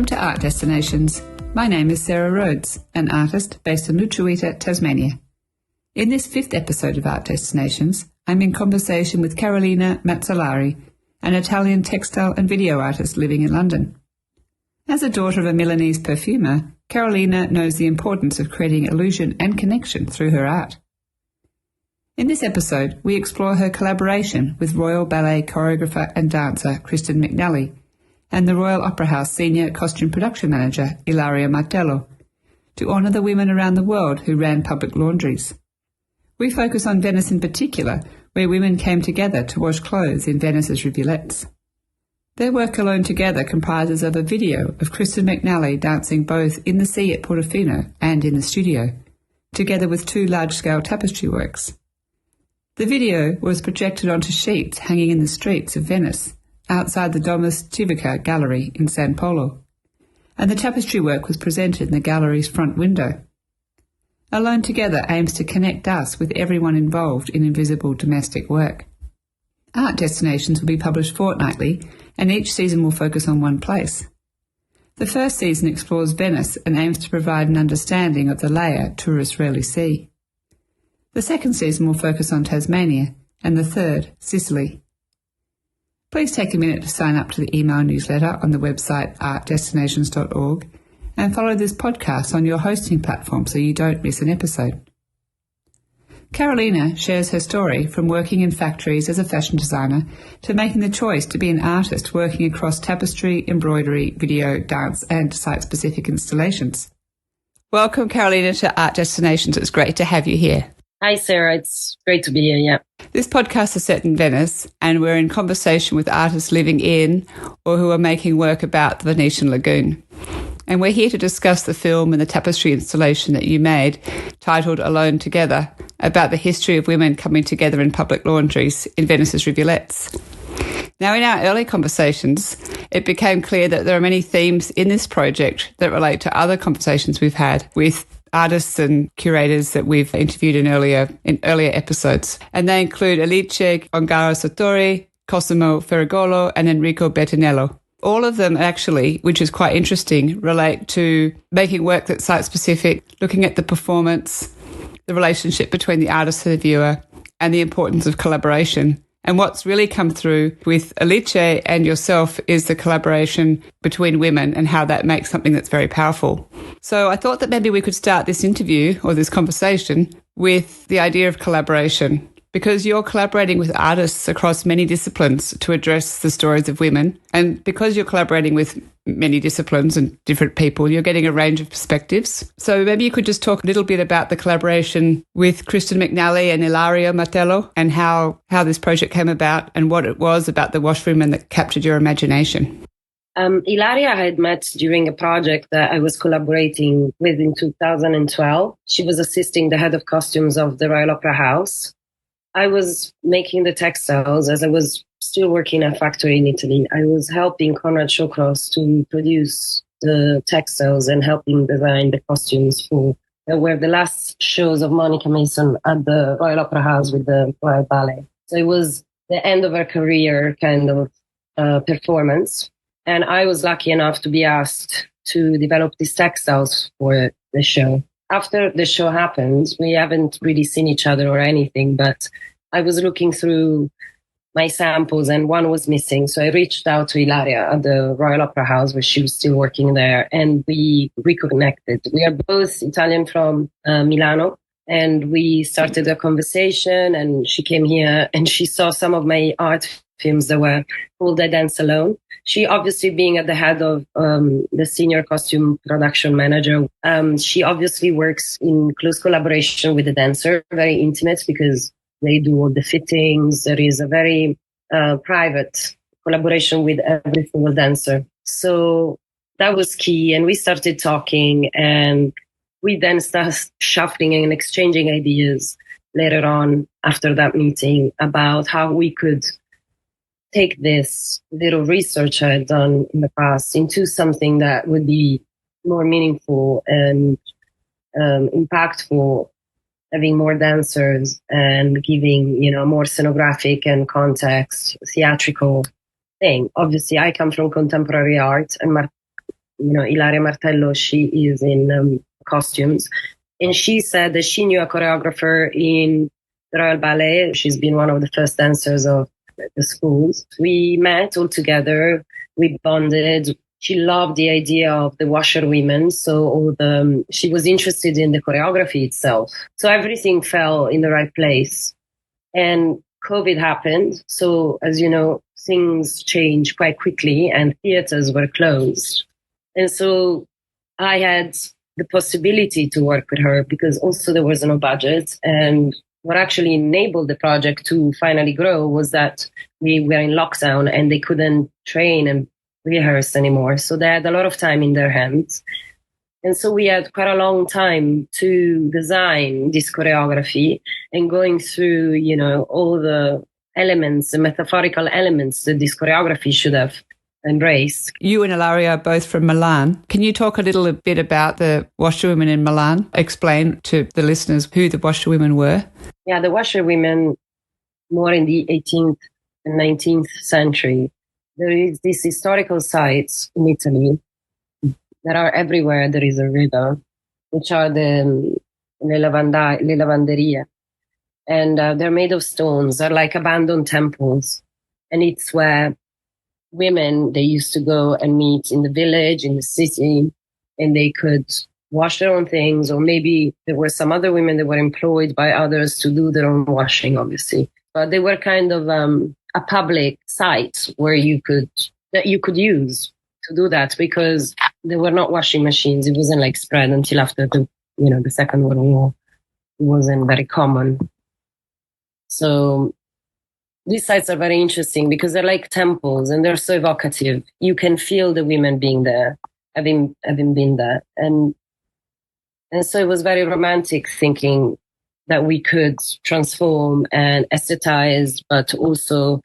Welcome to Art Destinations. My name is Sarah Rhodes, an artist based in Lutruwita, Tasmania. In this 5th episode of Art Destinations, I'm in conversation with Carolina Mazzolari, an Italian textile and video artist living in London. As a daughter of a Milanese perfumer, Carolina knows the importance of creating illusion and connection through her art. In this episode, we explore her collaboration with Royal Ballet choreographer and dancer Kristen McNally and the Royal Opera House senior costume production manager Ilaria Martello to honour the women around the world who ran public laundries. We focus on Venice in particular, where women came together to wash clothes in Venice's rivulets. Their work alone together comprises of a video of Kristen McNally dancing both in the sea at Portofino and in the studio, together with 2 large-scale tapestry works. The video was projected onto sheets hanging in the streets of Venice, outside the Domus Civica Gallery in Polo, and the tapestry work was presented in the gallery's front window. Alone Together aims to connect us with everyone involved in invisible domestic work. Art Destinations will be published fortnightly, and each season will focus on one place. The first season explores Venice and aims to provide an understanding of the layer tourists rarely see. The second season will focus on Tasmania, and the third, Sicily. Please take a minute to sign up to the email newsletter on the website artdestinations.org and follow this podcast on your hosting platform so you don't miss an episode. Carolina shares her story from working in factories as a fashion designer to making the choice to be an artist working across tapestry, embroidery, video, dance and site-specific installations. Welcome, Carolina, to Art Destinations. It's great to have you here. Hi, Sarah. It's great to be here, yeah. This podcast is set in Venice, and we're in conversation with artists living in or who are making work about the Venetian lagoon. And we're here to discuss the film and the tapestry installation that you made, titled Alone Together, about the history of women coming together in public laundries in Venice's rivulets. Now, in our early conversations, it became clear that there are many themes in this project that relate to other conversations we've had with artists and curators that we've interviewed in earlier episodes. And they include Alice Ongaro Sartori, Cosimo Ferragolo, and Enrico Bettinello. All of them actually, which is quite interesting, relate to making work that's site-specific, looking at the performance, the relationship between the artist and the viewer, and the importance of collaboration. And what's really come through with Alice and yourself is the collaboration between women and how that makes something that's very powerful. So I thought that maybe we could start this interview or this conversation with the idea of collaboration, because you're collaborating with artists across many disciplines to address the stories of women. And because you're collaborating with many disciplines and different people, you're getting a range of perspectives. So maybe you could just talk a little bit about the collaboration with Kristen McNally and Ilaria Martello and how this project came about and what it was about the washroom and that captured your imagination. Ilaria I had met during a project that I was collaborating with in 2012. She was assisting the head of costumes of the Royal Opera House. I was making the textiles as I was still working in a factory in Italy. I was helping Conrad Shawcross to produce the textiles and helping design the costumes for were the last shows of Monica Mason at the Royal Opera House with the Royal Ballet. So it was the end of her career kind of performance. And I was lucky enough to be asked to develop these textiles for the show. After the show happened, we haven't really seen each other or anything, but I was looking through my samples and one was missing. So I reached out to Ilaria at the Royal Opera House where she was still working there, and we reconnected. We are both Italian from Milano, and we started a conversation, and she came here and she saw some of my art films that were called I Dance Alone. She obviously being at the head of the senior costume production manager, she obviously works in close collaboration with the dancer, very intimate because they do all the fittings. There is a very private collaboration with every single dancer. So that was key. And we started talking and we then started shuffling and exchanging ideas later on after that meeting about how we could take this little research I had done in the past into something that would be more meaningful and impactful, having more dancers and giving, more scenographic and context, theatrical thing. Obviously, I come from contemporary art and Ilaria Martello, she is in costumes. And she said that she knew a choreographer in the Royal Ballet. She's been one of the first dancers of the schools. We met all together. We bonded. She loved the idea of the washerwomen. So she was interested in the choreography itself. So everything fell in the right place. And COVID happened. So as you know, things changed quite quickly and theaters were closed. And so I had the possibility to work with her because also there was no budget. And what actually enabled the project to finally grow was that we were in lockdown and they couldn't train and rehearse anymore. So they had a lot of time in their hands. And so we had quite a long time to design this choreography and going through, all the elements, the metaphorical elements that this choreography should have embraced. You and Ilaria are both from Milan. Can you talk a little bit about the washerwomen in Milan? Explain to the listeners who the washerwomen were. Yeah, the washerwomen, more in the 18th and 19th century. There is these historical sites in Italy that are everywhere. There is a river, which are le lavanderie. And they're made of stones. They're like abandoned temples. And it's where women, they used to go and meet in the village, in the city, and they could wash their own things. Or maybe there were some other women that were employed by others to do their own washing, obviously. But they were kind of a public site where that you could use to do that because there were not washing machines. It wasn't like spread until after the Second World War. It wasn't very common. So these sites are very interesting because they're like temples and they're so evocative. You can feel the women being there, having been there. And so it was very romantic thinking that we could transform and aesthetize, but also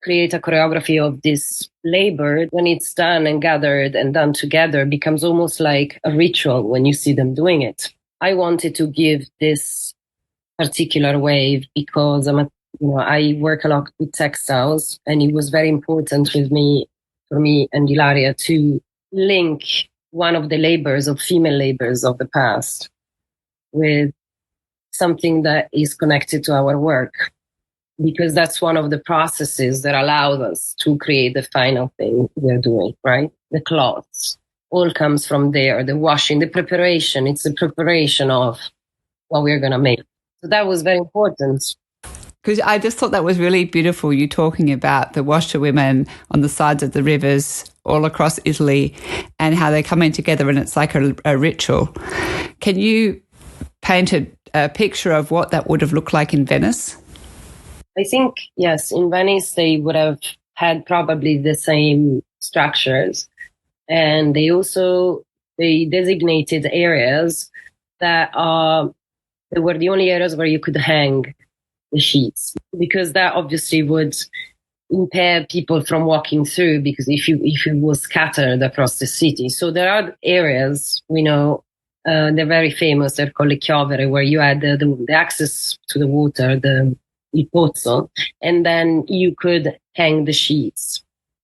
create a choreography of this labor. When it's done and gathered and done together, becomes almost like a ritual when you see them doing it. I wanted to give this particular wave because I work a lot with textiles, and it was very important for me and Ilaria to link one of the labors of female labors of the past with something that is connected to our work, because that's one of the processes that allows us to create the final thing we're doing, right? The cloths all comes from there, the washing, the preparation. It's the preparation of what we're going to make. So that was very important. Because I just thought that was really beautiful, you talking about the washerwomen on the sides of the rivers all across Italy and how they're coming together and it's like a ritual. Can you paint a picture of what that would have looked like in Venice? I think, yes, in Venice they would have had probably the same structures. And they designated areas that were the only areas where you could hang the sheets, because that obviously would impair people from walking through, because if it was scattered across the city. So there are areas, we know, they're very famous, they're called le chiovere, where you had the access to the water, il pozzo, and then you could hang the sheets.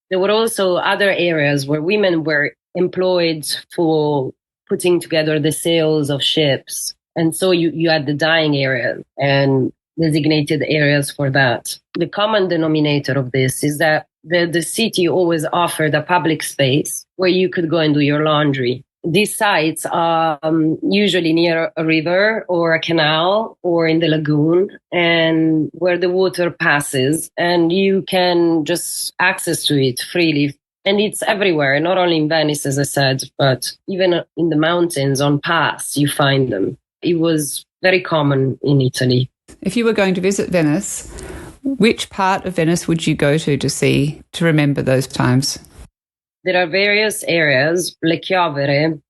There were also other areas where women were employed for putting together the sails of ships. And so you had the dyeing area and designated areas for that. The common denominator of this is that the city always offered a public space where you could go and do your laundry. These sites are usually near a river or a canal or in the lagoon, and where the water passes and you can just access to it freely. And it's everywhere, not only in Venice, as I said, but even in the mountains, on paths, you find them. It was very common in Italy. If you were going to visit Venice, which part of Venice would you go to see, to remember those times? There are various areas. Le Chiovere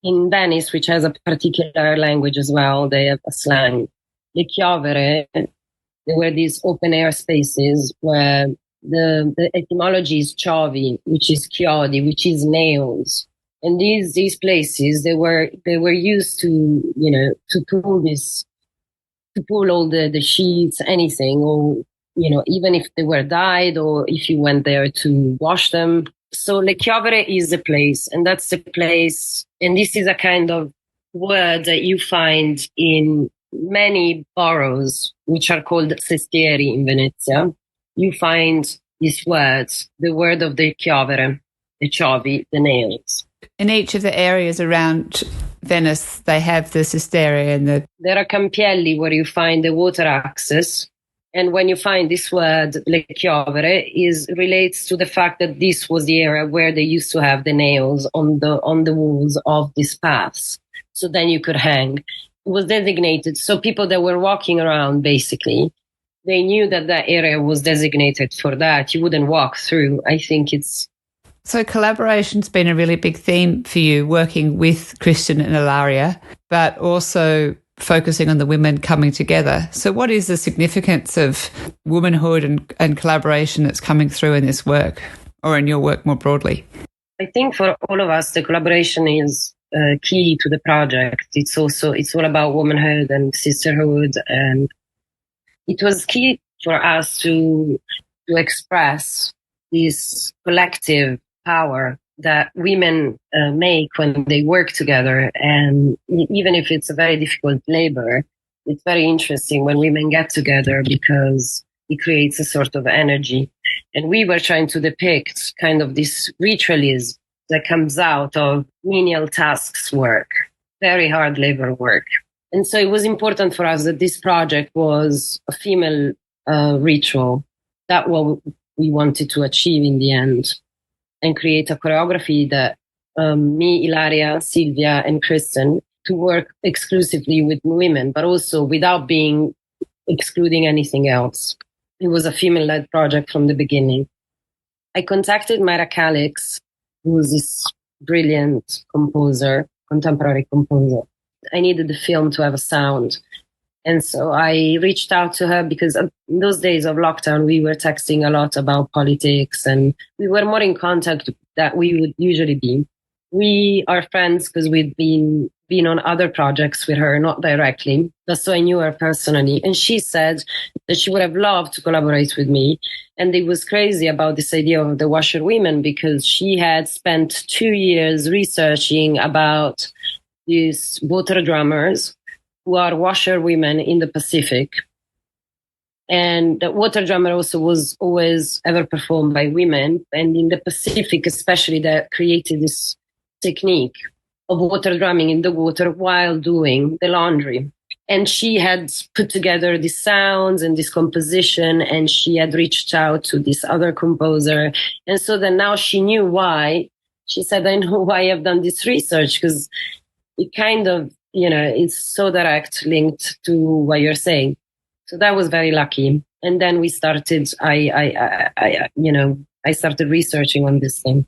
in Venice, which has a particular language as well, they have a slang. Le Chiovere, there were these open air spaces where the etymology is chiovi, which is chiodi, which is nails. And these places, they were used to, to pull all the sheets, anything, or, even if they were dyed or if you went there to wash them. So Le Chiovere is the place, and that's the place. And this is a kind of word that you find in many boroughs, which are called sestieri in Venezia. You find these words, the word of the chiovere, the ciovi, the nails. In each of the areas around Venice, they have the sestieri and the... There are campielli where you find the water access. And when you find this word, le chiovere, relates to the fact that this was the area where they used to have the nails on the walls of these paths. So then you could hang. It was designated. So people that were walking around, basically, they knew that that area was designated for that. You wouldn't walk through. I think it's... So collaboration's been a really big theme for you, working with Kristen and Ilaria, but also focusing on the women coming together. So what is the significance of womanhood and collaboration that's coming through in this work, or in your work more broadly? I think for all of us, the collaboration is key to the project. It's all about womanhood and sisterhood, and it was key for us to express this collective power that women make when they work together. And even if it's a very difficult labor, it's very interesting when women get together because it creates a sort of energy. And we were trying to depict kind of this ritualism that comes out of menial tasks work, very hard labor work. And so it was important for us that this project was a female ritual. That's what we wanted to achieve in the end, and create a choreography that me, Ilaria, Silvia, and Kristen to work exclusively with women, but also without excluding anything else. It was a female-led project from the beginning. I contacted Myra Calix, who's this brilliant composer, contemporary composer. I needed the film to have a sound. And so I reached out to her because in those days of lockdown, we were texting a lot about politics and we were more in contact than we would usually be. We are friends because we've been on other projects with her, not directly. But so I knew her personally. And she said that she would have loved to collaborate with me. And it was crazy about this idea of the washerwomen because she had spent 2 years researching about these water drummers who are washerwomen in the Pacific. And the water drummer also was always ever performed by women. And in the Pacific, especially, that created this technique of water drumming in the water while doing the laundry. And she had put together these sounds and this composition, and she had reached out to this other composer. And so then now she knew why. She said, I know why I've done this research, because it kind of, it's so direct linked to what you're saying. So that was very lucky. And then we started, I started researching on this thing.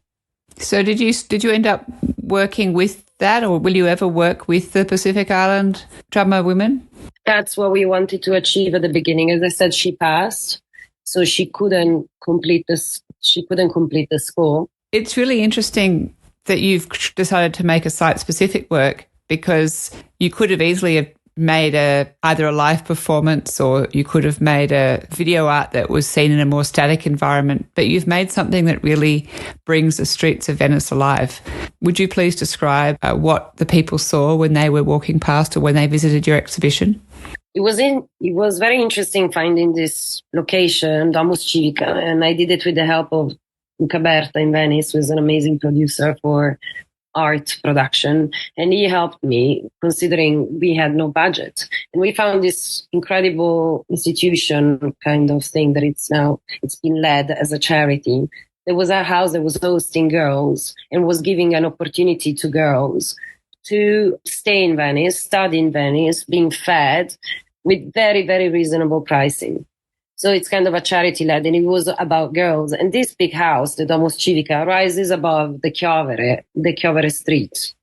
So did you end up working with that, or will you ever work with the Pacific Island drummer women? That's what we wanted to achieve at the beginning. As I said, she passed, so she couldn't complete this. She couldn't complete the score. It's really interesting that you've decided to make a site-specific work, because you could have easily made either a live performance, or you could have made a video art that was seen in a more static environment, but you've made something that really brings the streets of Venice alive. Would you please describe what the people saw when they were walking past or when they visited your exhibition? It was very interesting finding this location, Domus Civica, and I did it with the help of Luca Berta in Venice, who is an amazing producer for art production, and he helped me considering we had no budget. And we found this incredible institution kind of thing that it's been led as a charity. There was a house that was hosting girls and was giving an opportunity to girls to stay in Venice, study in Venice, being fed with very, very reasonable pricing. So it's kind of a charity led, and it was about girls. And this big house, the Domus Civica, rises above the Chiovere Street,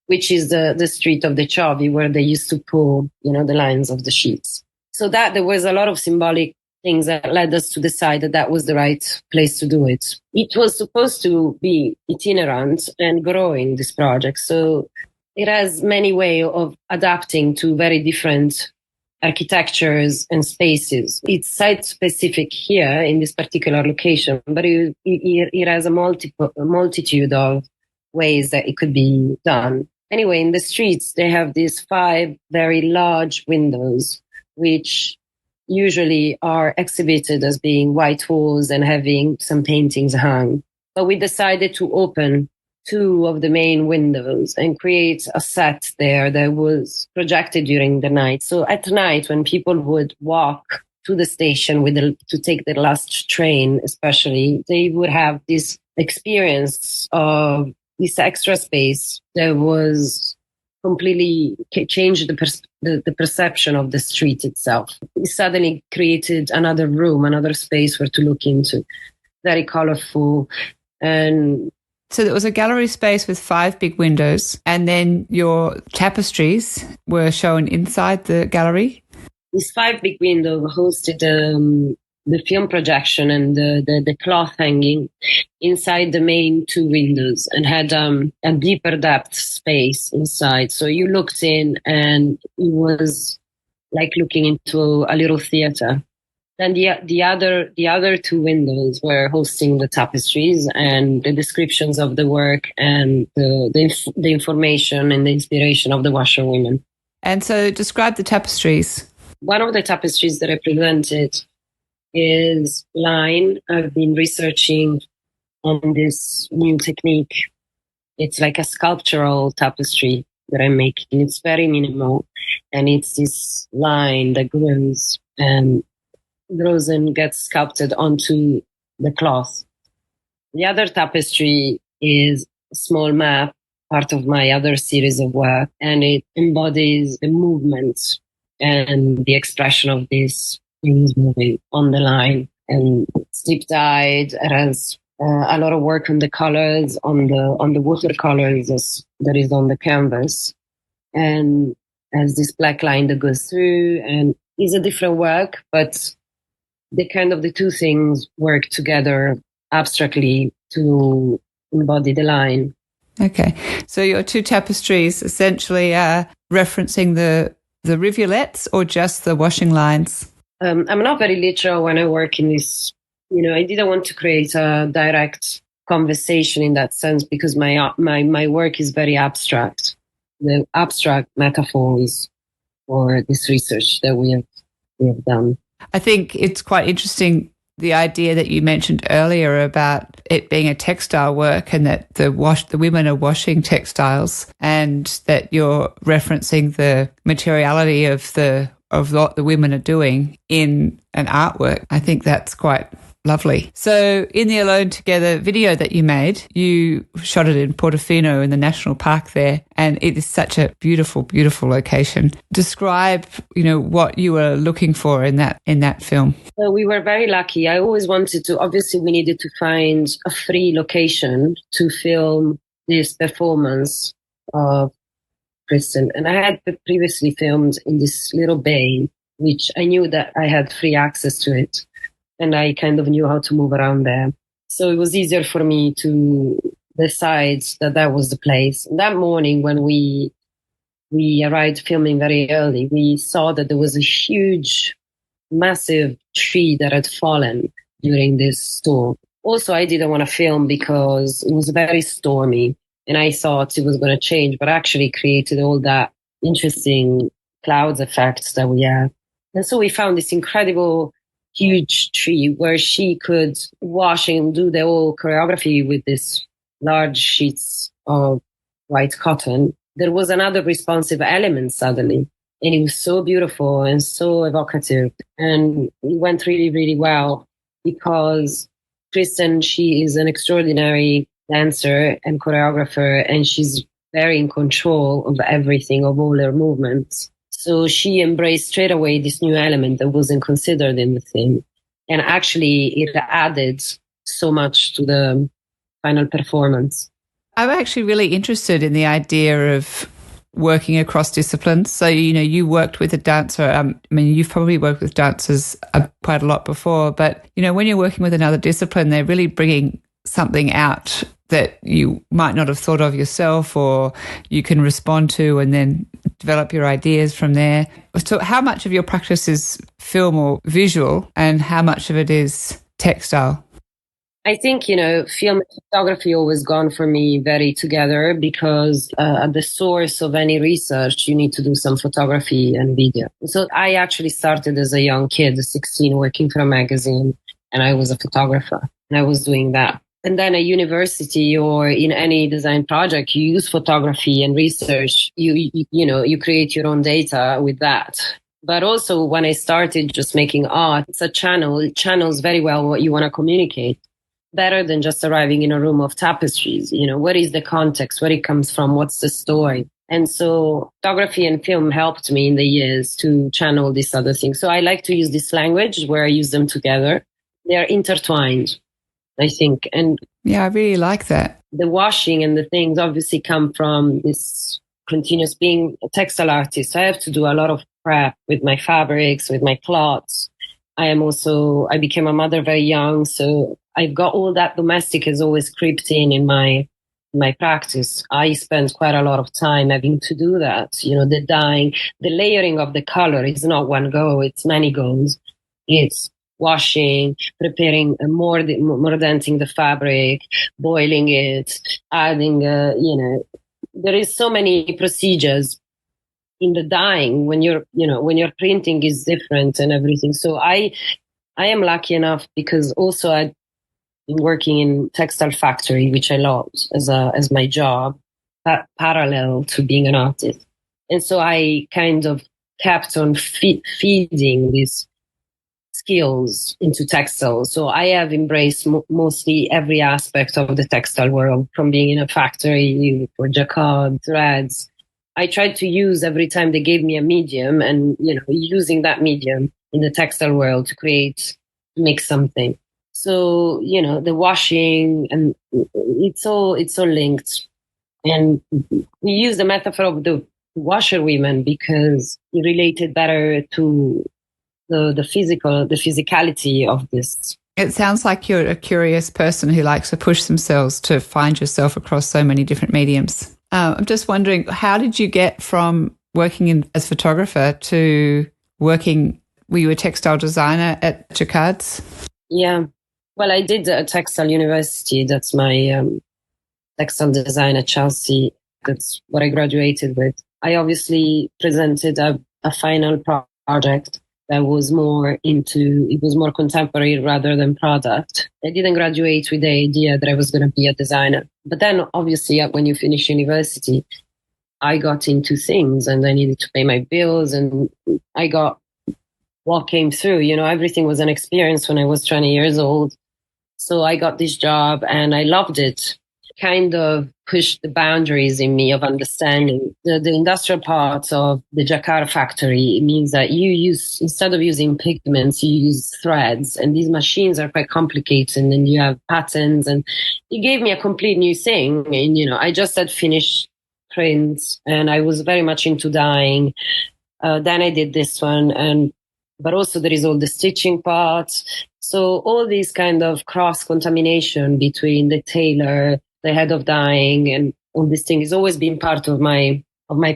which is the street of the Ciovi, where they used to pull, the lines of the sheets. So that there was a lot of symbolic things that led us to decide that that was the right place to do it. It was supposed to be itinerant and growing, this project. So it has many ways of adapting to very different architectures and spaces. It's site-specific here in this particular location, but it has a multitude of ways that it could be done. Anyway, in the streets, they have these 5 very large windows, which usually are exhibited as being white walls and having some paintings hung. But we decided to open 2 of the main windows and create a set there that was projected during the night. So at night, when people would walk to the station to take the last train, especially, they would have this experience of this extra space that was completely changed the perception of the street itself. It suddenly created another room, another space for to look into, very colorful. And so there was a gallery space with 5 big windows, and then your tapestries were shown inside the gallery? These 5 big windows hosted the film projection and the cloth hanging inside the main 2 windows, and had a deeper depth space inside. So you looked in and it was like looking into a little theater. Then the other 2 windows were hosting the tapestries and the descriptions of the work and the information and the inspiration of the washerwomen. And so describe the tapestries. One of the tapestries that I presented is line. I've been researching on this new technique. It's like a sculptural tapestry that I'm making. It's very minimal, and it's this line that grows and gets sculpted onto the cloth. The other tapestry is a small map, part of my other series of work, and it embodies the movement and the expression of these things moving on the line. And it's deep dyed. It has a lot of work on the colors, on the watercolors that is on the canvas, and has this black line that goes through, and it's a different work, but the 2 things work together abstractly to embody the line. Okay. So your 2 tapestries essentially are referencing the rivulets or just the washing lines? I'm not very literal when I work in this. I didn't want to create a direct conversation in that sense, because my work is very abstract. The abstract metaphors for this research that we have done. I think it's quite interesting, the idea that you mentioned earlier about it being a textile work, and that the women are washing textiles, and that you're referencing the materiality of what the women are doing in an artwork. I think that's quite lovely. So in the Alone Together video that you made, you shot it in Portofino in the national park there, and it is such a beautiful, beautiful location. Describe, what you were looking for in that film. So we were very lucky. I always wanted to, obviously we needed to find a free location to film this performance of Kristen. And I had previously filmed in this little bay, which I knew that I had free access to it. And I kind of knew how to move around there. So it was easier for me to decide that was the place. And that morning when we arrived filming very early, we saw that there was a huge, massive tree that had fallen during this storm. Also, I didn't want to film because it was very stormy, and I thought it was going to change, but actually created all that interesting clouds effects that we have. And so we found this incredible huge tree where she could wash and do the whole choreography with these large sheets of white cotton. There was another responsive element suddenly, and it was so beautiful and so evocative. And it went really, really well, because Kristen, she is an extraordinary dancer and choreographer, and she's very in control of everything, of all her movements. So she embraced straight away this new element that wasn't considered in the thing. And actually, it added so much to the final performance. I'm actually really interested in the idea of working across disciplines. So, you worked with a dancer. You've probably worked with dancers quite a lot before, but, when you're working with another discipline, they're really bringing something out that you might not have thought of yourself, or you can respond to and then develop your ideas from there. So how much of your practice is film or visual, and how much of it is textile? I think, film and photography always gone for me very together, because at the source of any research, you need to do some photography and video. So I actually started as a young kid, 16, working for a magazine, and I was a photographer, and I was doing that. And then at university or in any design project, you use photography and research. You create your own data with that. But also when I started just making art, it's a channel. It channels very well what you want to communicate, better than just arriving in a room of tapestries. What is the context, where it comes from, what's the story? And so photography and film helped me in the years to channel this other thing. So I like to use this language where I use them together. They are intertwined, I think. And yeah, I really like that. The washing and the things obviously come from this continuous being a textile artist. So I have to do a lot of prep with my fabrics, with my cloths. I became a mother very young. So I've got all that domestic has always creeped in my practice. I spend quite a lot of time having to do that. The dyeing, the layering of the color is not one go, it's many goes. It's washing, preparing, mordanting the fabric, boiling it, adding, there is so many procedures in the dyeing when you're printing is different and everything. So I am lucky enough, because also I've been working in textile factory, which I loved as my job, parallel to being an artist. And so I kind of kept on feeding these skills into textiles. So I have embraced mostly every aspect of the textile world, from being in a factory for jacquard, threads. I tried to use every time they gave me a medium, and using that medium in the textile world to make something. So the washing, and it's all linked. And we use the metaphor of the washerwomen because it related better to the physicality of this. It sounds like you're a curious person who likes to push themselves to find yourself across so many different mediums. I'm just wondering, how did you get from working as photographer to were you a textile designer at Jacquard's? Yeah. Well, I did a textile university. That's my textile design at Chelsea. That's what I graduated with. I obviously presented a final project that was more contemporary rather than product. I didn't graduate with the idea that I was going to be a designer. But then obviously when you finish university, I got into things and I needed to pay my bills, and I got what came through. Everything was an experience when I was 20 years old. So I got this job and I loved it. Kind of pushed the boundaries in me of understanding the industrial part of the jacquard factory. It means that instead of using pigments, you use threads, and these machines are quite complicated, and you have patterns, and it gave me a complete new thing. And, I just had finished prints and I was very much into dyeing. Then I did this one, but also there is all the stitching parts. So all these kind of cross-contamination between the tailor, the head of dyeing, and all this thing has always been part of my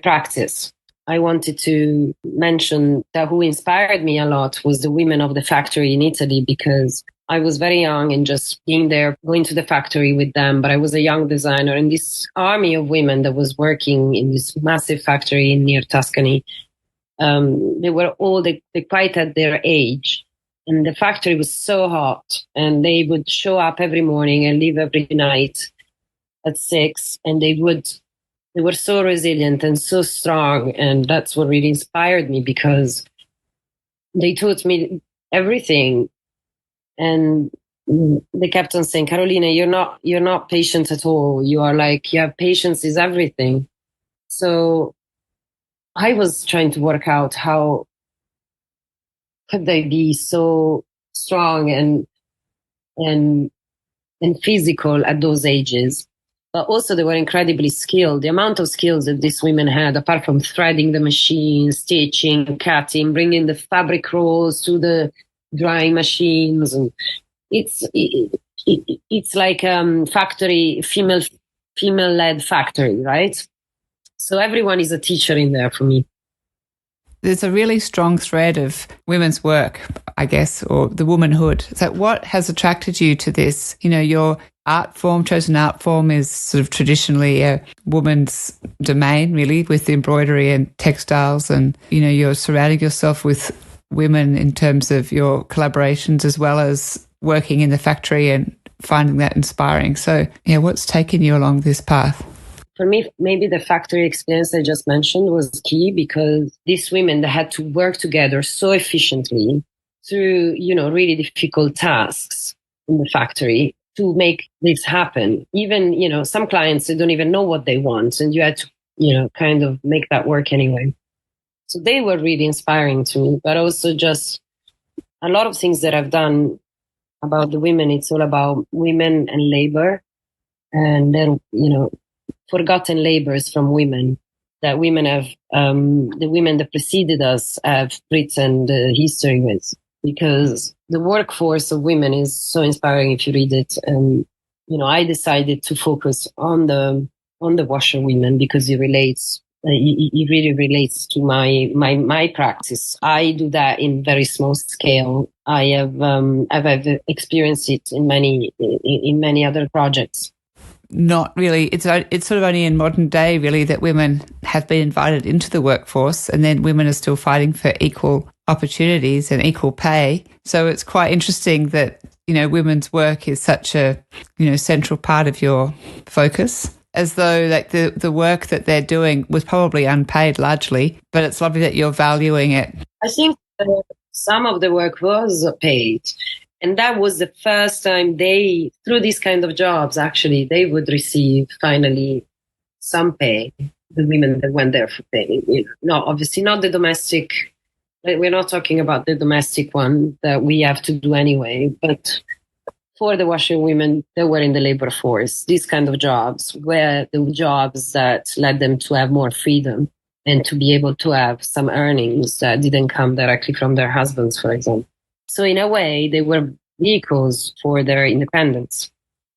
practice. I wanted to mention that who inspired me a lot was the women of the factory in Italy, because I was very young and just being there, going to the factory with them. But I was a young designer, and this army of women that was working in this massive factory near Tuscany, they were all they quite at their age. And the factory was so hot, and they would show up every morning and leave every night at 6, and they were so resilient and so strong. And that's what really inspired me, because they taught me everything. And they kept on saying, Carolina, you're not patient at all. You have patience is everything. So I was trying to work out how could they be so strong and physical at those ages. But also they were incredibly skilled. The amount of skills that these women had, apart from threading the machine, stitching, cutting, bringing the fabric rolls to the drying machines, and it's like factory, female-led factory, right? So everyone is a teacher in there for me. There's a really strong thread of women's work, I guess, or the womanhood. So what has attracted you to this? You know, your chosen art form is sort of traditionally a woman's domain, really, with embroidery and textiles. And, you know, you're surrounding yourself with women in terms of your collaborations as well as working in the factory and finding that inspiring. So, yeah, what's taken you along this path? For me, maybe the factory experience I just mentioned was key, because these women, they had to work together so efficiently through, you know, really difficult tasks in the factory to make this happen. Even, you know, some clients, they don't even know what they want, and you had to, you know, kind of make that work anyway. So they were really inspiring to me, but also just a lot of things that I've done about the women. It's all about women and labor, and then, you know, forgotten labors from women that women have, the women that preceded us have written the history with, because the workforce of women is so inspiring if you read it. And, you know, I decided to focus on the washerwomen because it relates, it really relates to my practice. I do that in very small scale. I've experienced it in many other projects. Not really. It's sort of only in modern day, really, that women have been invited into the workforce, and then women are still fighting for equal opportunities and equal pay. So it's quite interesting that, you know, women's work is such a, you know, central part of your focus, as though like the work that they're doing was probably unpaid largely, but it's lovely that you're valuing it. I think some of the work was paid. And that was the first time they, through these kind of jobs, actually, they would receive finally some pay, the women that went there for pay. You know, no, obviously not the domestic. We're not talking about the domestic one that we have to do anyway, but for the washerwomen that were in the labor force, these kind of jobs were the jobs that led them to have more freedom and to be able to have some earnings that didn't come directly from their husbands, for example. So in a way, they were vehicles for their independence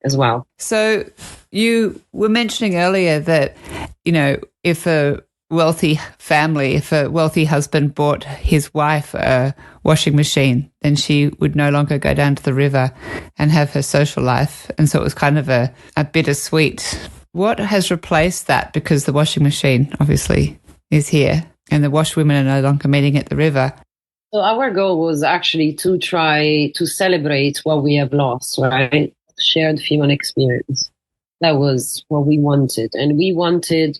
as well. So you were mentioning earlier that, you know, if a wealthy family, if a wealthy husband bought his wife a washing machine, then she would no longer go down to the river and have her social life. And so it was kind of a bittersweet. What has replaced that? Because the washing machine obviously is here and the washwomen are no longer meeting at the river. So our goal was actually to try to celebrate what we have lost, right? Shared female experience. That was what we wanted. And we wanted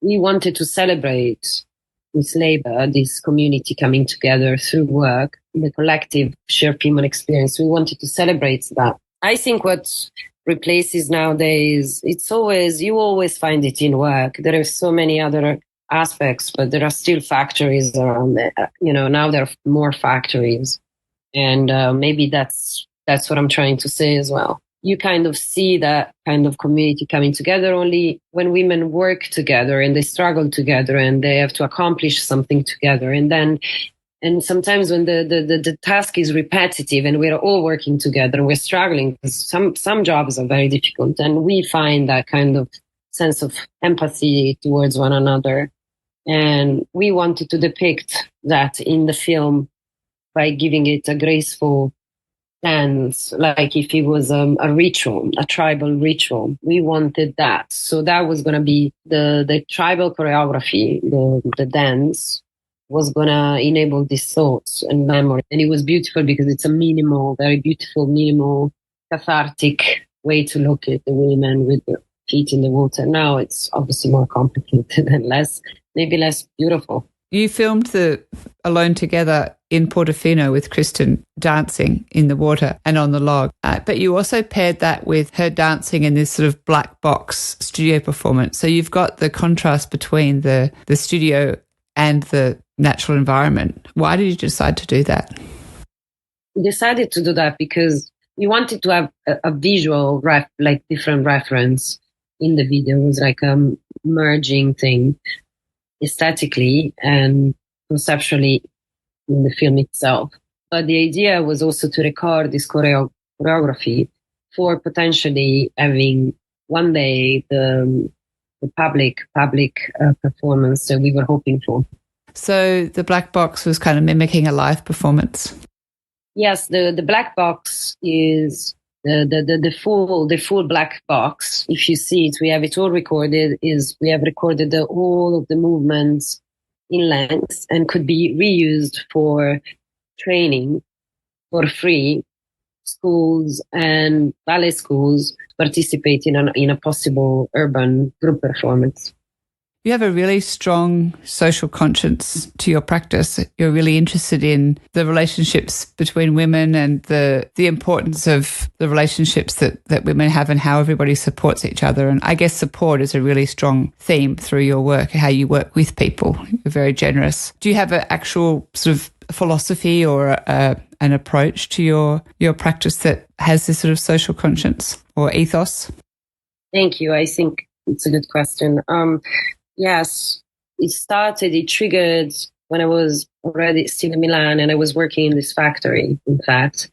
to celebrate this labor, this community coming together through work, the collective shared female experience. We wanted to celebrate that. I think what replaces nowadays, you always find it in work. There are so many other aspects, but there are still factories around there. You know, now there are more factories, and maybe that's what I'm trying to say as well. You kind of see that kind of community coming together only when women work together and they struggle together and they have to accomplish something together. And sometimes when the task is repetitive and we're all working together and we're struggling, because some jobs are very difficult, and we find that kind of sense of empathy towards one another. And we wanted to depict that in the film by giving it a graceful dance, like if it was a ritual, a tribal ritual. We wanted that. So that was going to be the tribal choreography, the dance was going to enable these thoughts and memory. And it was beautiful because it's a minimal, very beautiful, minimal, cathartic way to look at the women with the feet in the water. Now it's obviously more complicated and maybe less beautiful. You filmed the Alone Together in Portofino with Kristen dancing in the water and on the log. But you also paired that with her dancing in this sort of black box studio performance. So you've got the contrast between the studio and the natural environment. Why did you decide to do that? We decided to do that because we wanted to have a visual, like different reference in the video. It was like a merging thing aesthetically and conceptually in the film itself. But the idea was also to record this choreography for potentially having one day the public performance that we were hoping for. So the black box was kind of mimicking a live performance. Yes, the black box is the full black box. If you see it, we have it all recorded. We have recorded all of the movements in length and could be reused for training for free. Schools and ballet schools participate in a possible urban group performance. You have a really strong social conscience to your practice. You're really interested in the relationships between women and the importance of the relationships that women have and how everybody supports each other. And I guess support is a really strong theme through your work, how you work with people. You're very generous. Do you have an actual sort of philosophy or an approach to your practice that has this sort of social conscience or ethos? Thank you. I think it's a good question. Yes, it triggered when I was already still in Milan and I was working in this factory, in fact,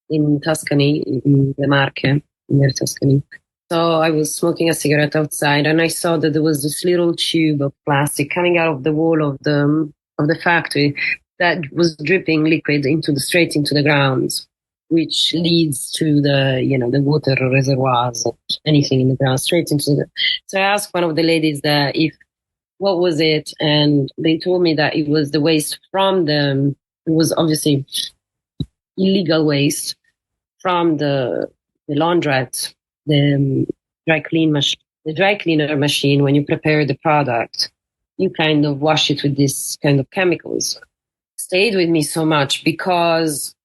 in Tuscany, in the Marche, near Tuscany. So I was smoking a cigarette outside and I saw that there was this little tube of plastic coming out of the wall of the factory that was dripping liquid straight into the ground, which leads to the water reservoirs, anything in the ground, straight into the. So I asked one of the ladies that what was it, and they told me that it was the waste from them. It was obviously illegal waste from the laundrette, the dry cleaner machine. When you prepare the product, you kind of wash it with this kind of chemicals. Stayed with me so much because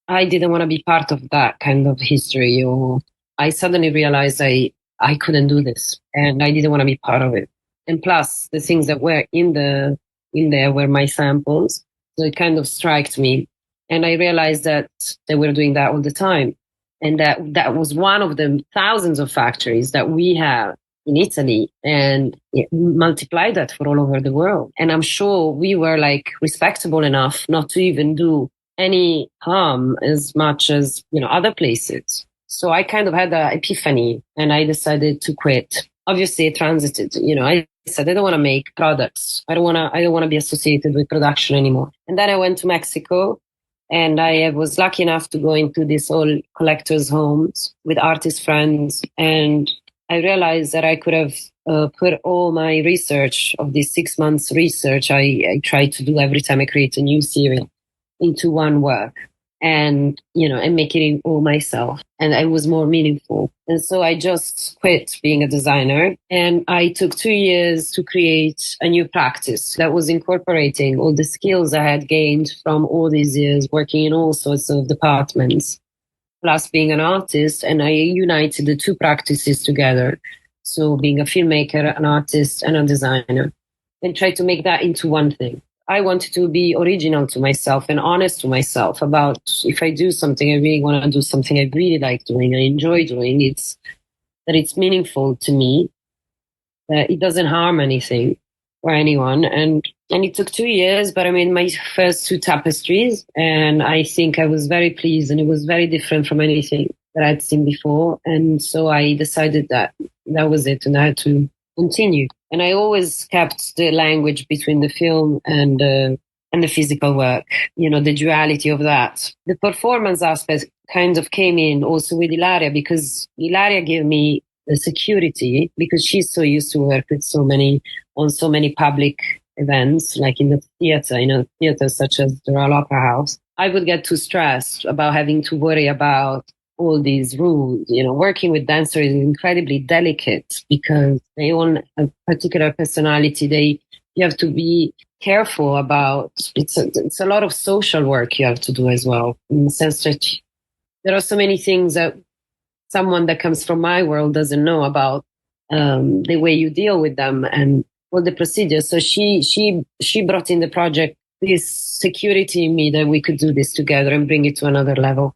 I didn't want to be part of that kind of history. Or I suddenly realized I couldn't do this, and I didn't want to be part of it. And plus, the things that were in there were my samples, so it kind of struck me, and I realized that they were doing that all the time, and that was one of the thousands of factories that we have in Italy, and multiply that for all over the world. And I'm sure we were like respectable enough not to even do any harm as much as, other places. So I kind of had an epiphany and I decided to quit. Obviously I transited, I said, I don't want to make products. I don't want to be associated with production anymore. And then I went to Mexico and I was lucky enough to go into these all collectors' homes with artist friends. And I realized that I could have put all my research of these 6 months research I tried to do every time I create a new series into one work and make it all myself. And it was more meaningful. And so I just quit being a designer and I took 2 years to create a new practice that was incorporating all the skills I had gained from all these years working in all sorts of departments, plus being an artist. And I united the two practices together. So being a filmmaker, an artist, and a designer, and tried to make that into one thing. I wanted to be original to myself and honest to myself about if I do something, I really want to do something I really like doing, I enjoy doing. That it's meaningful to me, that it doesn't harm anything or anyone. And it took 2 years, but I made my first 2 tapestries, and I think I was very pleased, and it was very different from anything that I'd seen before. And so I decided that was it, and I had to continue. And I always kept the language between the film and the physical work, the duality of that. The performance aspect kind of came in also with Ilaria, because Ilaria gave me the security, because she's so used to work with on so many public events, like in the theater, theaters such as the Royal Opera House. I would get too stressed about having to worry about all these rules. Working with dancers is incredibly delicate because they own a particular personality. You have to be careful about. It's a lot of social work you have to do as well, in the sense that there are so many things that someone that comes from my world doesn't know about the way you deal with them and all the procedures. So she brought in the project this security in me that we could do this together and bring it to another level.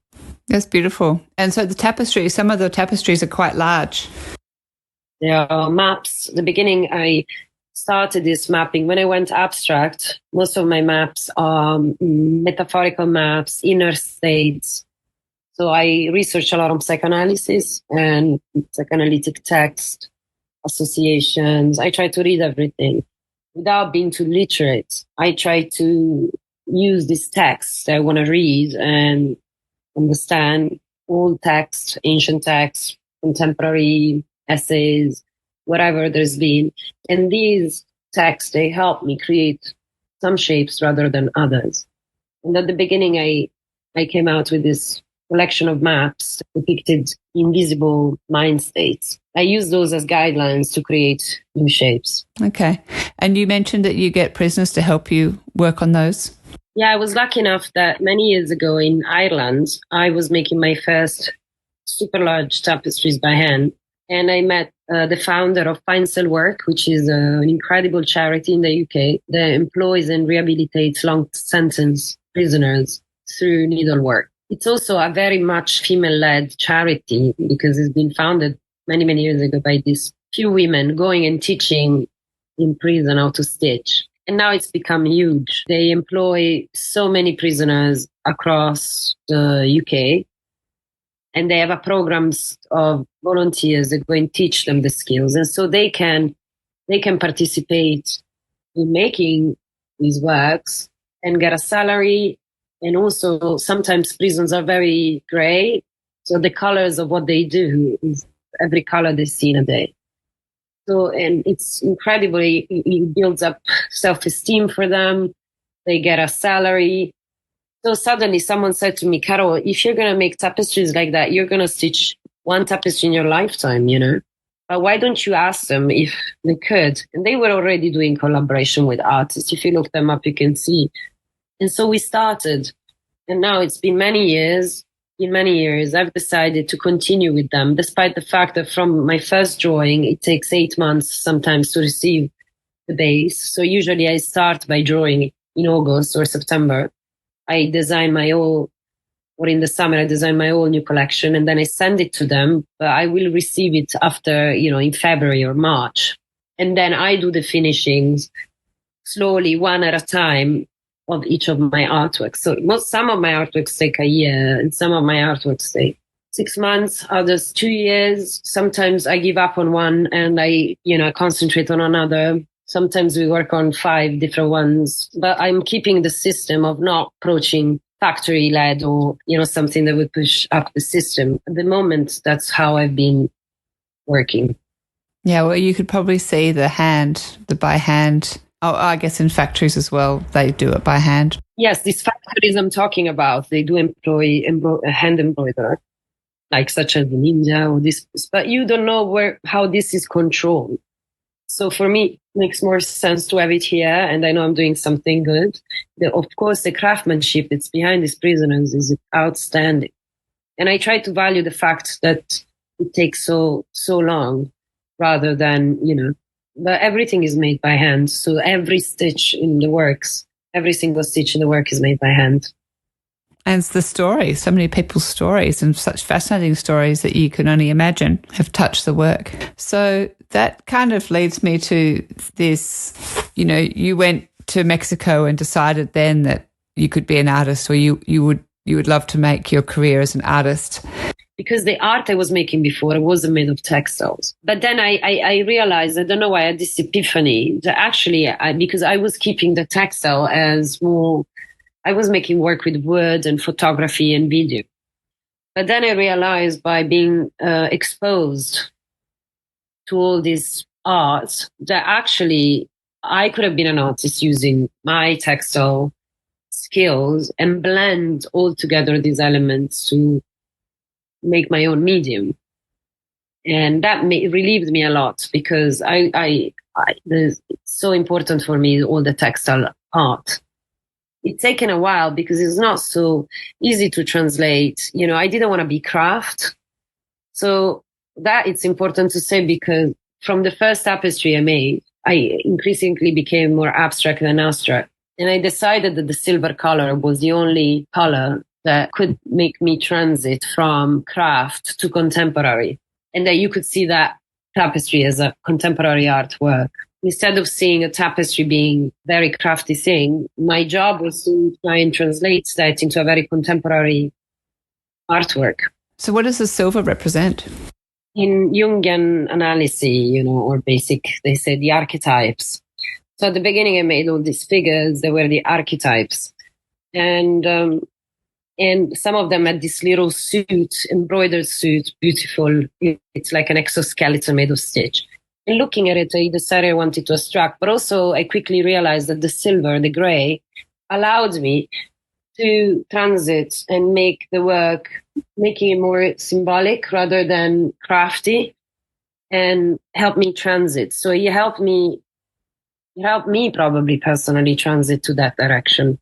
That's beautiful. And so some of the tapestries are quite large. There are maps. At the beginning, I started this mapping. When I went abstract, most of my maps are metaphorical maps, inner states, So I research a lot on psychoanalysis and psychoanalytic text, associations. I try to read everything without being too literate. I try to use these texts that I want to read and understand old text, ancient text, contemporary essays, whatever there's been. And these texts, they help me create some shapes rather than others. And at the beginning, I came out with this collection of maps depicted invisible mind states. I use those as guidelines to create new shapes. Okay. And you mentioned that you get prisoners to help you work on those? Yeah, I was lucky enough that many years ago in Ireland, I was making my first super large tapestries by hand. And I met the founder of Fine Cell Work, which is an incredible charity in the UK that employs and rehabilitates long sentence prisoners through needlework. It's also a very much female-led charity because it's been founded many, many years ago by these few women going and teaching in prison how to stitch. And now it's become huge. They employ so many prisoners across the UK. And they have a programs of volunteers that go and teach them the skills. And so they can participate in making these works and get a salary. And also sometimes prisons are very gray. So the colors of what they do is every color they see in a day. So, and it's incredibly, it builds up self-esteem for them. They get a salary. So suddenly someone said to me, Carol, if you're going to make tapestries like that, you're going to stitch one tapestry in your lifetime, you know? But why don't you ask them if they could? And they were already doing collaboration with artists. If you look them up, you can see. And so we started. And now it's been many years. In many years, I've decided to continue with them, despite the fact that from my first drawing, it takes 8 months sometimes to receive the base. So usually I start by drawing in August or September. I design my own, or in the summer, I design my own new collection and then I send it to them. But I will receive it after, in February or March. And then I do the finishings slowly, one at a time of each of my artworks. So some of my artworks take a year and some of my artworks take 6 months, others 2 years. Sometimes I give up on one and I concentrate on another. Sometimes we work on 5 different ones, but I'm keeping the system of not approaching factory-led or, something that would push up the system. At the moment, that's how I've been working. Yeah, well, you could probably see the by hand. Oh, I guess in factories as well, they do it by hand. Yes, these factories I'm talking about, they do employ hand embroiderer, like such as in India or this, but you don't know how this is controlled. So for me, it makes more sense to have it here, and I know I'm doing something good. Of course, the craftsmanship that's behind these prisoners is outstanding. And I try to value the fact that it takes so long rather than, but everything is made by hand. So every stitch in the works, every single stitch in the work is made by hand. And it's the stories, so many people's stories and such fascinating stories that you can only imagine have touched the work. So that kind of leads me to this, you went to Mexico and decided then that you could be an artist, or you would love to make your career as an artist. Because the art I was making before wasn't made of textiles. But then I realized, I don't know why I had this epiphany, that actually, because I was keeping the textile as more, I was making work with wood and photography and video. But then I realized by being exposed to all this art that actually I could have been an artist using my textile skills and blend all together these elements to make my own medium. And that relieved me a lot because it's so important for me, all the textile art. It's taken a while because it's not so easy to translate. I didn't want to be craft. So that it's important to say, because from the first tapestry I made, I increasingly became more abstract than abstract. And I decided that the silver color was the only color that could make me transit from craft to contemporary. And that you could see that tapestry as a contemporary artwork. Instead of seeing a tapestry being very crafty thing, my job was to try and translate that into a very contemporary artwork. So what does the silver represent? In Jungian analysis, or basic, they say the archetypes. So at the beginning, I made all these figures. They were the archetypes. And some of them had this little suit, embroidered suit, beautiful. It's like an exoskeleton made of stitch. And looking at it, I decided I wanted to abstract, but also I quickly realized that the silver, the gray, allowed me to transit and make the work, making it more symbolic rather than crafty, and help me transit. So it helped me probably personally transit to that direction,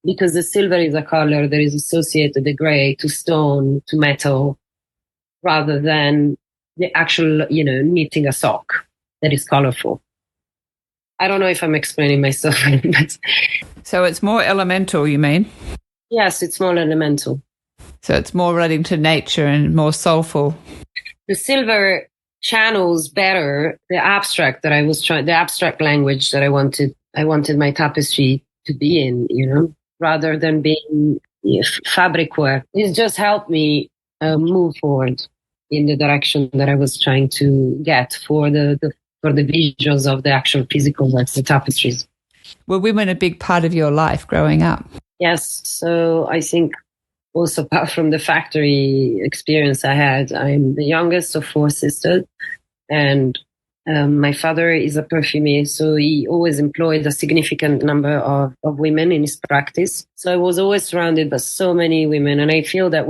because the silver is a color that is associated, the gray, to stone, to metal, rather than the actual, knitting a sock that is colorful. I don't know if I'm explaining myself, but... So it's more elemental, you mean? Yes, it's more elemental. So it's more relating to nature and more soulful. The silver channels better the abstract that I was trying, the abstract language that I wanted my tapestry to be in, rather than being fabric work. It just helped me move forward in the direction that I was trying to get for the visuals of the actual physical works, the tapestries. Were women a big part of your life growing up? Yes. So I think also apart from the factory experience I had, I'm the youngest of 4 sisters, and my father is a perfumer, so he always employed a significant number of women in his practice. So I was always surrounded by so many women, and I feel that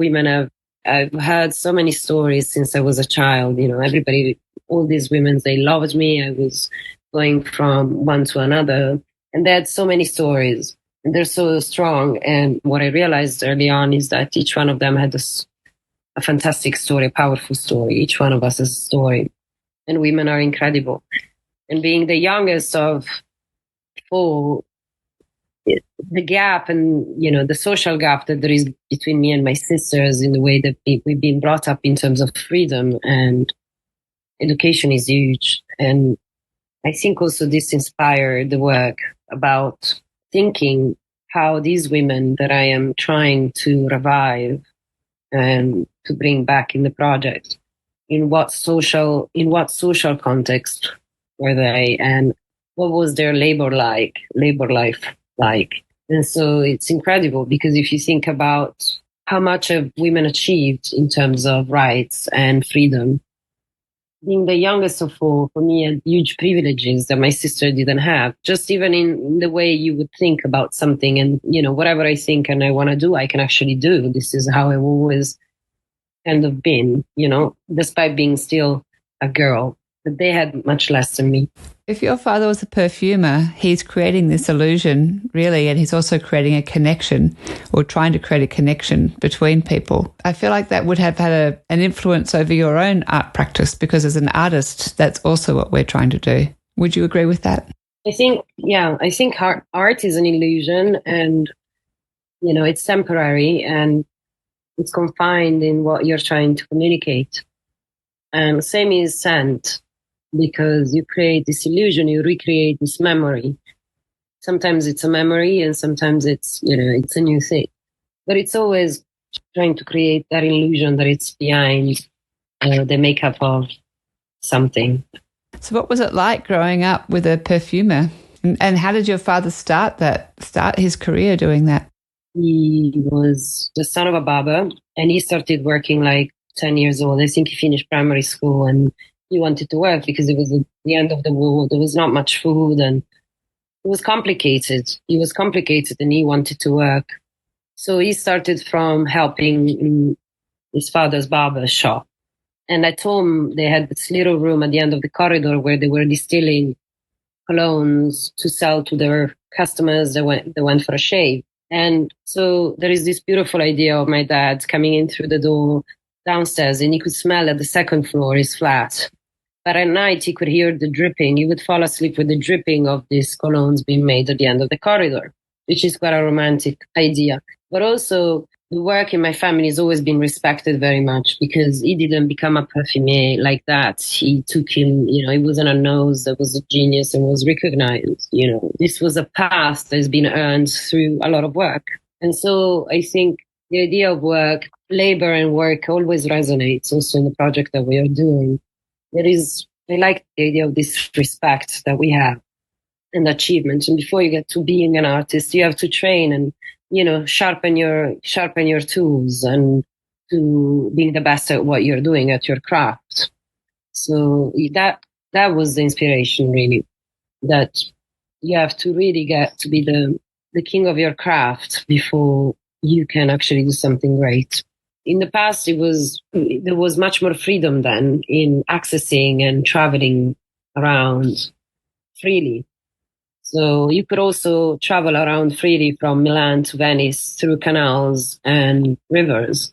I've heard so many stories since I was a child. Everybody, all these women, they loved me. I was going from one to another, and they had so many stories, and they're so strong. And what I realized early on is that each one of them had a fantastic story, a powerful story. Each one of us has a story, and women are incredible. And being the youngest of 4, the gap and, the social gap that there is between me and my sisters in the way that we've been brought up in terms of freedom and education is huge. And I think also this inspired the work about thinking how these women that I am trying to revive and to bring back in the project, in what social context were they, and what was their labor life like. And so it's incredible, because if you think about how much have women achieved in terms of rights and freedom, being the youngest of 4, for me, had huge privileges that my sister didn't have. Just even in the way you would think about something, and, whatever I think and I want to do, I can actually do. This is how I've always kind of been, despite being still a girl. But they had much less than me. If your father was a perfumer, he's creating this illusion, really, and he's also creating a connection, or trying to create a connection between people. I feel like that would have had an influence over your own art practice, because as an artist, that's also what we're trying to do. Would you agree with that? I think art is an illusion, and, it's temporary, and it's confined in what you're trying to communicate. And same is scent. Because you create this illusion, you recreate this memory. Sometimes it's a memory, and sometimes it's, it's a new thing. But it's always trying to create that illusion that it's behind the makeup of something. So what was it like growing up with a perfumer? And how did your father start his career doing that? He was the son of a barber, and he started working like 10 years old. I think he finished primary school, and he wanted to work because it was at the end of the war. There was not much food, and it was complicated. He was complicated, and he wanted to work. So he started from helping in his father's barber shop. And at home, they had this little room at the end of the corridor where they were distilling colognes to sell to their customers that went for a shave. And so there is this beautiful idea of my dad coming in through the door downstairs, and he could smell at the second floor his flat. But at night, he could hear the dripping. He would fall asleep with the dripping of these colognes being made at the end of the corridor, which is quite a romantic idea. But also, the work in my family has always been respected very much, because he didn't become a perfumer like that. He took him, he wasn't a nose that was a genius and was recognized. This was a path that has been earned through a lot of work. And so I think the idea of work, labor and work always resonates also in the project that we are doing. I like the idea of this respect that we have and achievement. And before you get to being an artist, you have to train and, sharpen your tools and to being the best at what you're doing at your craft. So that was the inspiration, really, that you have to really get to be the king of your craft before you can actually do something great. In the past, there was much more freedom then in accessing and traveling around freely. So you could also travel around freely from Milan to Venice through canals and rivers.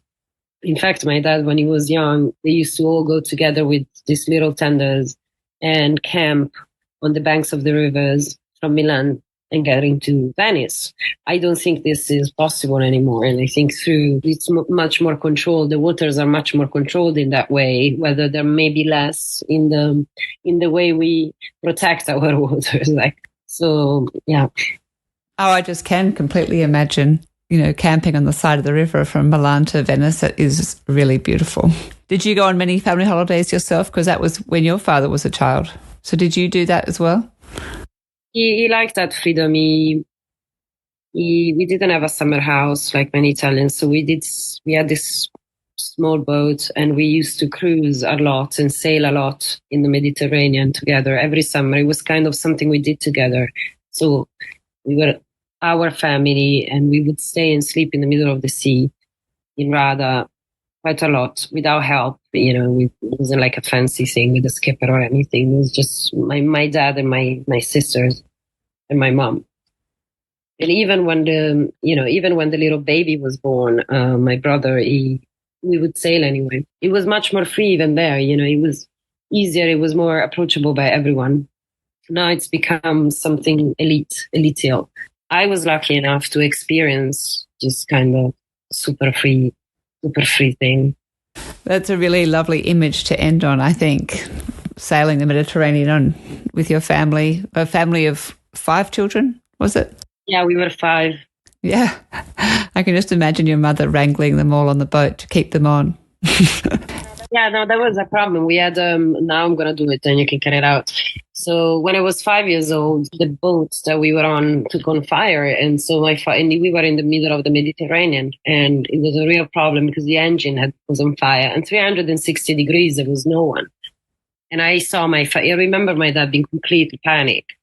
In fact, my dad, when he was young, they used to all go together with these little tenders and camp on the banks of the rivers from Milan and getting to Venice. I don't think this is possible anymore. And I think it's much more controlled. The waters are much more controlled in that way, whether there may be less in the way we protect our waters. So, yeah. Oh, I just can completely imagine, camping on the side of the river from Milan to Venice. It is really beautiful. Did you go on many family holidays yourself? Because that was when your father was a child. So did you do that as well? He liked that freedom. We didn't have a summer house like many Italians. So we had this small boat and we used to cruise a lot and sail a lot in the Mediterranean together every summer. It was kind of something we did together. So we were our family and we would stay and sleep in the middle of the sea in Rada quite a lot without help. It wasn't like a fancy thing with a skipper or anything. It was just my dad and my sisters and my mom. And even when the little baby was born, my brother, we would sail anyway. It was much more free even there. It was easier. It was more approachable by everyone. Now it's become something elitial. I was lucky enough to experience just kind of super free thing. That's a really lovely image to end on, I think. Sailing the Mediterranean with your family, a family of 5 children, was it? Yeah, we were 5. Yeah. I can just imagine your mother wrangling them all on the boat to keep them on. Yeah, no, that was a problem. We had, now I'm going to do it and you can cut it out. So when I was 5 years old, the boat that we were on took on fire. And so we were in the middle of the Mediterranean and it was a real problem because the engine was on fire and 360 degrees, there was no one. And I remember my dad being completely panicked.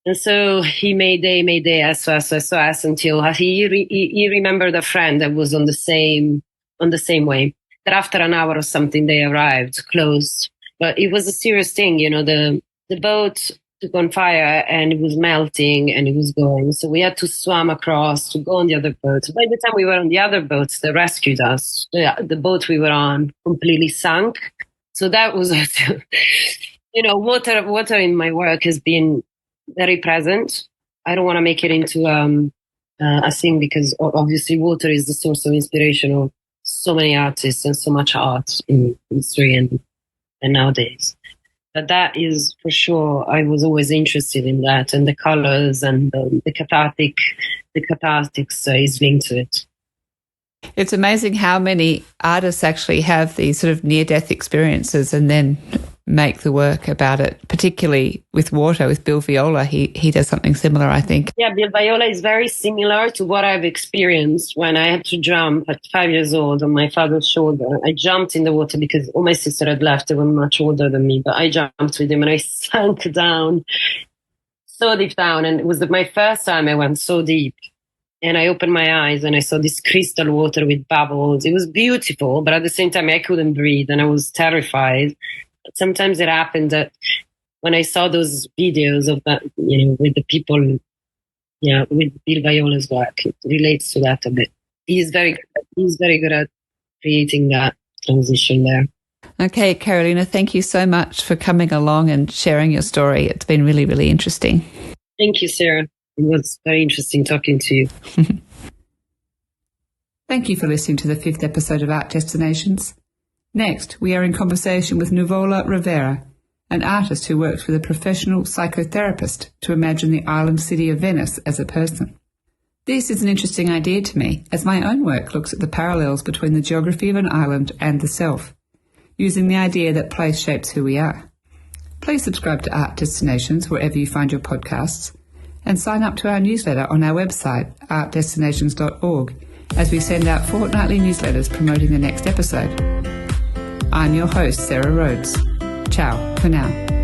And so he Mayday, SOS, until he remembered a friend that was on the same way. That after an hour or something, they arrived close. But it was a serious thing, the boat took on fire and it was melting and it was going. So we had to swim across to go on the other boat. By the time we were on the other boat, they rescued us. The boat we were on completely sunk. So that was, water in my work has been very present. I don't want to make it into a thing because obviously water is the source of inspiration of so many artists and so much art in history and nowadays. But that is for sure, I was always interested in that and the colors and the cathartics is linked to it. It's amazing how many artists actually have these sort of near-death experiences and then make the work about it, particularly with water. With Bill Viola, he does something similar, I think. Yeah, Bill Viola is very similar to what I've experienced when I had to jump at 5 years old on my father's shoulder. I jumped in the water because all my sister had left. They were much older than me, but I jumped with him and I sank down, so deep down. And it was my first time I went so deep. And I opened my eyes and I saw this crystal water with bubbles. It was beautiful, but at the same time, I couldn't breathe and I was terrified. But sometimes it happened that when I saw those videos of that, with the people, with Bill Viola's work, it relates to that a bit. He's very good at creating that transition there. Okay, Carolina, thank you so much for coming along and sharing your story. It's been really, really interesting. Thank you, Sarah. It was very interesting talking to you. Thank you for listening to the 5th episode of Art Destinations. Next, we are in conversation with Nuvola Rivera, an artist who works with a professional psychotherapist to imagine the island city of Venice as a person. This is an interesting idea to me, as my own work looks at the parallels between the geography of an island and the self, using the idea that place shapes who we are. Please subscribe to Art Destinations wherever you find your podcasts, and sign up to our newsletter on our website, artdestinations.org, as we send out fortnightly newsletters promoting the next episode. I'm your host, Sarah Rhodes. Ciao for now.